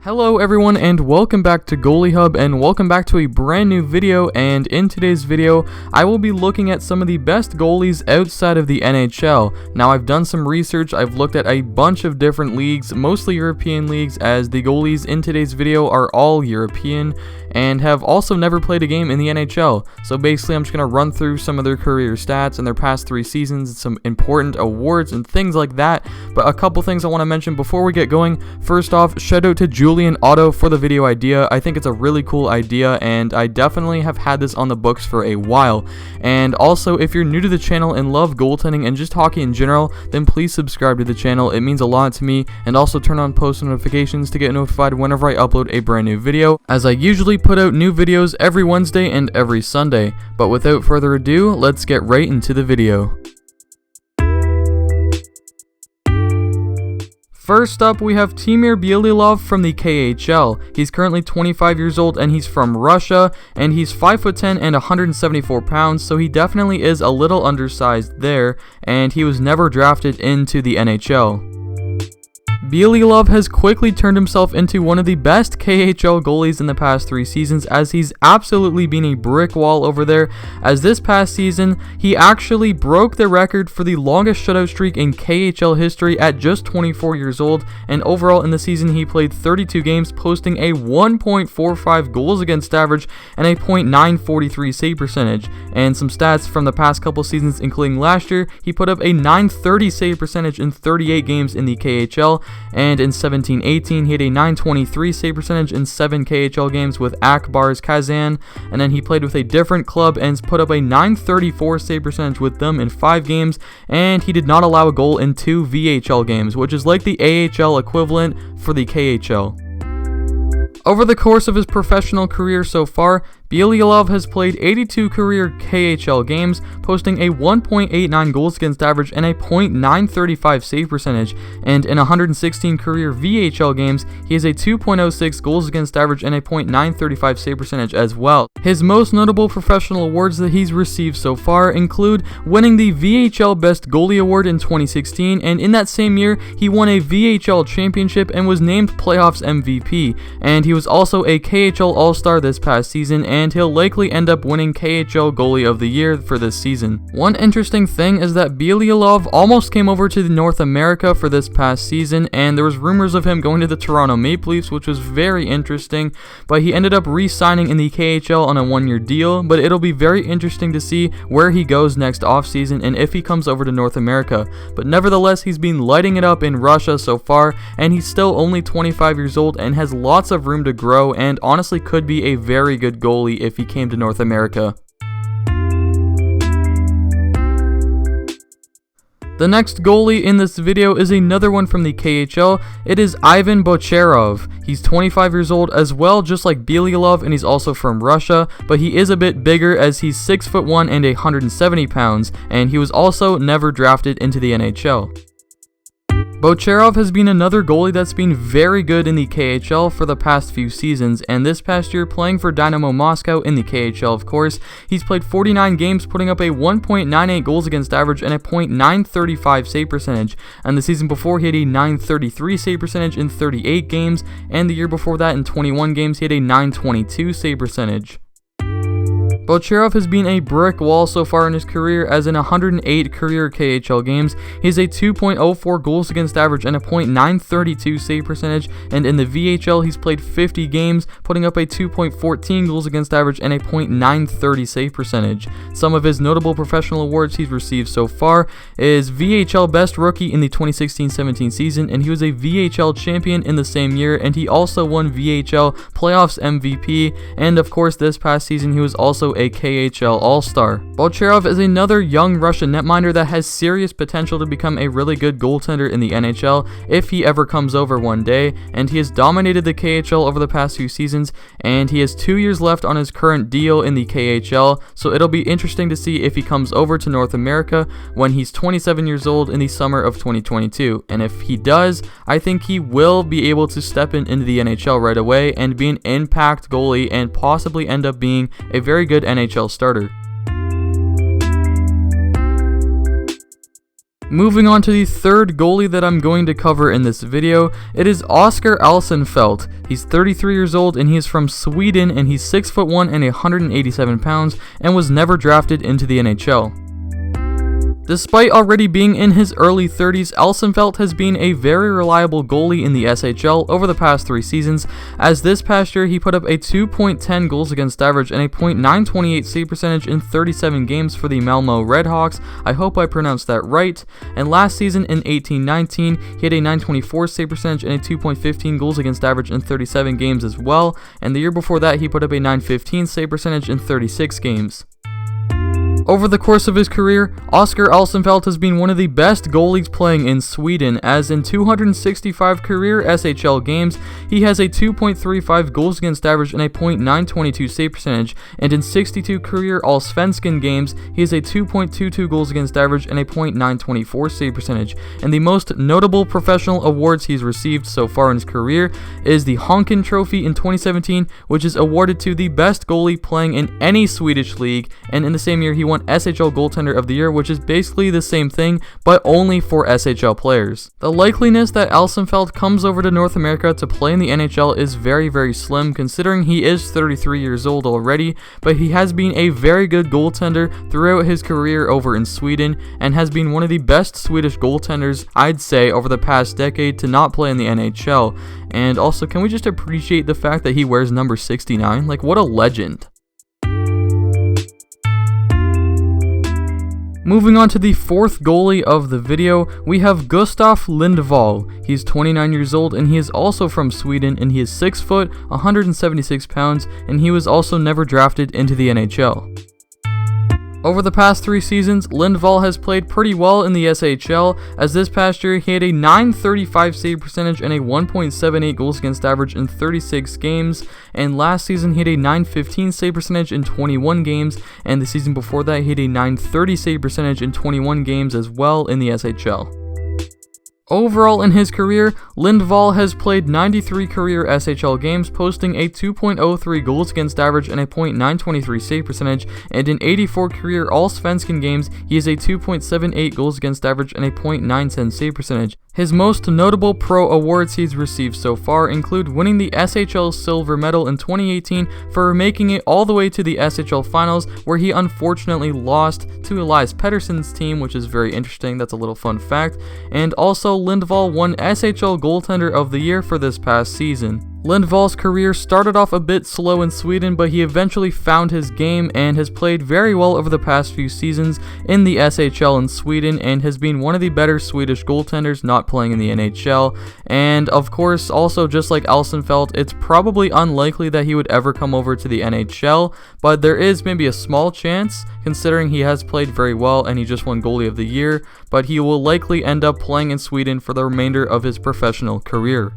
Hello everyone and welcome back to Goalie Hub and welcome back to a brand new video. And in today's video I will be looking at some of the best goalies outside of the NHL. Now I've done some research, I've looked at a bunch of different leagues, mostly European leagues, as the goalies in today's video are all European and have also never played a game in the NHL. So basically I'm just going to run through some of their career stats and their past 3 seasons, some important awards and things like that. But a couple things I want to mention before we get going. First off, shout out to Julian Otto for the video idea. I think it's a really cool idea and I definitely have had this on the books for a while. And also, if you're new to the channel and love goaltending and just hockey in general, then please subscribe to the channel. It means a lot to me. And also turn on post notifications to get notified whenever I upload a brand new video, as I usually put out new videos every Wednesday and every Sunday. But without further ado, let's get right into the video. First up, we have Timur Bielilov from the KHL. He's currently 25 years old and he's from Russia, and he's 5'10" and 174 pounds, so he definitely is a little undersized there, and he was never drafted into the NHL. Bielilov has quickly turned himself into one of the best KHL goalies in the past 3 seasons, as he's absolutely been a brick wall over there, as this past season he actually broke the record for the longest shutout streak in KHL history at just 24 years old, and overall in the season he played 32 games, posting a 1.45 goals against average and a .943 save percentage. And some stats from the past couple seasons, including last year, he put up a .930 save percentage in 38 games in the KHL. And in 17-18, he had a .923 save percentage in 7 KHL games with Akbars Kazan, and then he played with a different club and put up a .934 save percentage with them in 5 games, and he did not allow a goal in 2 VHL games, which is like the AHL equivalent for the KHL. Over the course of his professional career so far, Bielilov has played 82 career KHL games, posting a 1.89 goals against average and a .935 save percentage, and in 116 career VHL games, he has a 2.06 goals against average and a .935 save percentage as well. His most notable professional awards that he's received so far include winning the VHL Best Goalie Award in 2016, and in that same year, he won a VHL championship and was named Playoffs MVP, and he was also a KHL All-Star this past season, and he'll likely end up winning KHL Goalie of the Year for this season. One interesting thing is that Bielilov almost came over to North America for this past season, and there was rumors of him going to the Toronto Maple Leafs, which was very interesting, but he ended up re-signing in the KHL on a 1-year deal. But it'll be very interesting to see where he goes next offseason and if he comes over to North America. But nevertheless, he's been lighting it up in Russia so far, and he's still only 25 years old and has lots of room to grow, and honestly could be a very good goalie if he came to North America. The next goalie in this video is another one from the KHL. It is Ivan Bocharov. He's 25 years old as well, just like Bielilov, and he's also from Russia, but he is a bit bigger as he's 6'1" and 170 pounds, and he was also never drafted into the NHL. Bocharov has been another goalie that's been very good in the KHL for the past few seasons, and this past year playing for Dynamo Moscow in the KHL, of course. He's played 49 games, putting up a 1.98 goals against average and a .935 save percentage, and the season before he had a .933 save percentage in 38 games, and the year before that in 21 games he had a .922 save percentage. Bocharov has been a brick wall so far in his career, as in 108 career KHL games, he has a 2.04 goals against average and a .932 save percentage, and in the VHL he's played 50 games, putting up a 2.14 goals against average and a .930 save percentage. Some of his notable professional awards he's received so far is VHL Best Rookie in the 2016-17 season, and he was a VHL champion in the same year, and he also won VHL Playoffs MVP, and of course this past season he was also a KHL All-Star. Bocharov is another young Russian netminder that has serious potential to become a really good goaltender in the NHL if he ever comes over one day, and he has dominated the KHL over the past few seasons, and he has 2 years left on his current deal in the KHL, so it'll be interesting to see if he comes over to North America when he's 27 years old in the summer of 2022, and if he does, I think he will be able to step into the NHL right away and be an impact goalie and possibly end up being a very good NHL starter. Moving on to the third goalie that I'm going to cover in this video, it is Oskar Alsenfelt. He's 33 years old and he is from Sweden, and he's 6'1" and 187 pounds and was never drafted into the NHL. Despite already being in his early 30s, Alsenfelt has been a very reliable goalie in the SHL over the past 3 seasons, as this past year he put up a 2.10 goals against average and a .928 save percentage in 37 games for the Malmö Redhawks. I hope I pronounced that right. And last season in 18-19, he had a .924 save percentage and a 2.15 goals against average in 37 games as well, and the year before that he put up a .915 save percentage in 36 games. Over the course of his career, Oskar Alsenfelt has been one of the best goalies playing in Sweden, as in 265 career SHL games, he has a 2.35 goals against average and a .922 save percentage, and in 62 career Allsvenskan games, he has a 2.22 goals against average and a .924 save percentage. And the most notable professional awards he's received so far in his career is the Honken Trophy in 2017, which is awarded to the best goalie playing in any Swedish league, and in the same year he won SHL Goaltender of the Year, which is basically the same thing, but only for SHL players. The likeliness that Alsenfelt comes over to North America to play in the NHL is very, very slim, considering he is 33 years old already, but he has been a very good goaltender throughout his career over in Sweden, and has been one of the best Swedish goaltenders, I'd say, over the past decade to not play in the NHL. And also, can we just appreciate the fact that he wears number 69? Like, what a legend. Moving on to the fourth goalie of the video, we have Gustav Lindvall. He's 29 years old and he is also from Sweden, and he is 6 foot, 176 pounds, and he was also never drafted into the NHL. Over the past 3 seasons, Lindvall has played pretty well in the SHL, as this past year he had a .935 save percentage and a 1.78 goals against average in 36 games, and last season he had a .915 save percentage in 21 games, and the season before that he had a .930 save percentage in 21 games as well in the SHL. Overall in his career, Lindvall has played 93 career SHL games, posting a 2.03 goals against average and a .923 save percentage, and in 84 career Allsvenskan games, he has a 2.78 goals against average and a .910 save percentage. His most notable pro awards he's received so far include winning the SHL Silver Medal in 2018 for making it all the way to the SHL Finals, where he unfortunately lost to Elias Pettersson's team, which is very interesting. That's a little fun fact. And also, Lindvall won SHL Goaltender of the Year for this past season. Lindvall's career started off a bit slow in Sweden, but he eventually found his game and has played very well over the past few seasons in the SHL in Sweden, and has been one of the better Swedish goaltenders not playing in the NHL. And of course, also just like Alsenfelt, it's probably unlikely that he would ever come over to the NHL, but there is maybe a small chance, considering he has played very well and he just won Goalie of the Year, but he will likely end up playing in Sweden for the remainder of his professional career.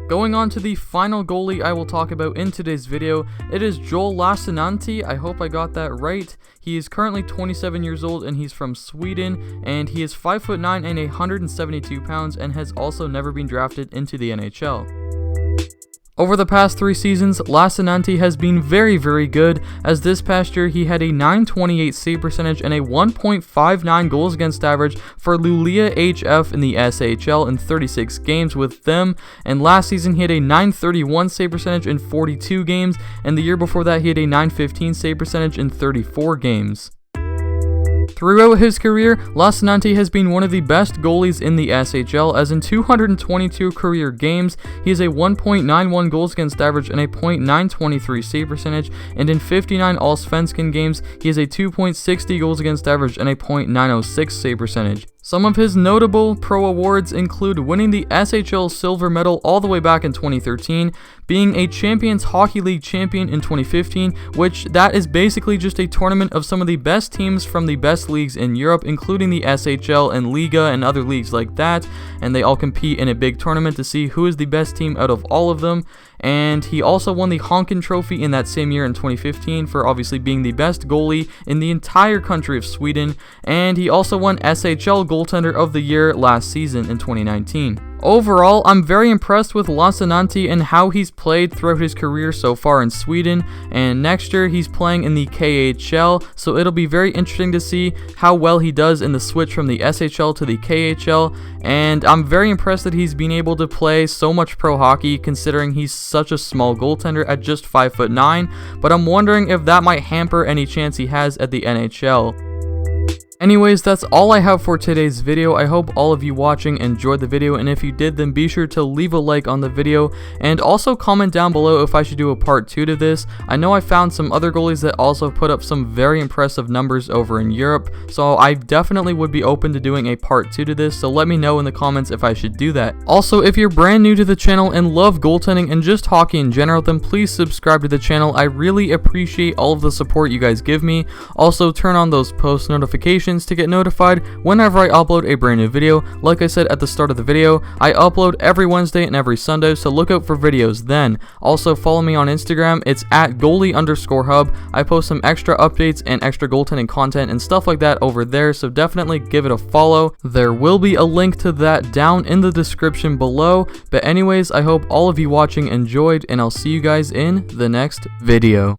Going on to the final goalie I will talk about in today's video, it is Joel Lassinantti. I hope I got that right. He is currently 27 years old and he's from Sweden, and he is 5'9" and 172 pounds, and has also never been drafted into the NHL. Over the past 3 seasons, Lassinantti has been very, very good, as this past year he had a .928 save percentage and a 1.59 goals against average for Luleå HF in the SHL in 36 games with them, and last season he had a .931 save percentage in 42 games, and the year before that he had a .915 save percentage in 34 games. Throughout his career, Lassinantti has been one of the best goalies in the SHL, as in 222 career games, he has a 1.91 goals against average and a .923 save percentage, and in 59 Allsvenskan games, he has a 2.60 goals against average and a .906 save percentage. Some of his notable pro awards include winning the SHL Silver Medal all the way back in 2013, being a Champions Hockey League champion in 2015, which that is basically just a tournament of some of the best teams from the best leagues in Europe, including the SHL and Liga and other leagues like that, and they all compete in a big tournament to see who is the best team out of all of them. And he also won the Honken Trophy in that same year in 2015 for obviously being the best goalie in the entire country of Sweden, and he also won SHL Goaltender of the Year last season in 2019. Overall, I'm very impressed with Lassinantti and how he's played throughout his career so far in Sweden, and next year he's playing in the KHL, so it'll be very interesting to see how well he does in the switch from the SHL to the KHL, and I'm very impressed that he's been able to play so much pro hockey considering he's such a small goaltender at just 5'9", but I'm wondering if that might hamper any chance he has at the NHL. Anyways, that's all I have for today's video. I hope all of you watching enjoyed the video, and if you did, then be sure to leave a like on the video, and also comment down below if I should do a part 2 to this. I know I found some other goalies that also put up some very impressive numbers over in Europe, so I definitely would be open to doing a part 2 to this, so let me know in the comments if I should do that. Also, if you're brand new to the channel and love goaltending and just hockey in general, then please subscribe to the channel. I really appreciate all of the support you guys give me. Also, turn on those post notifications to get notified whenever I upload a brand new video. Like I said at the start of the video, I upload every Wednesday and every Sunday, so look out for videos then. Also, follow me on Instagram. It's at goalie_hub. I post some extra updates and extra goaltending content and stuff like that over there, so definitely give it a follow. There will be a link to that down in the description below. But anyways, I hope all of you watching enjoyed, and I'll see you guys in the next video.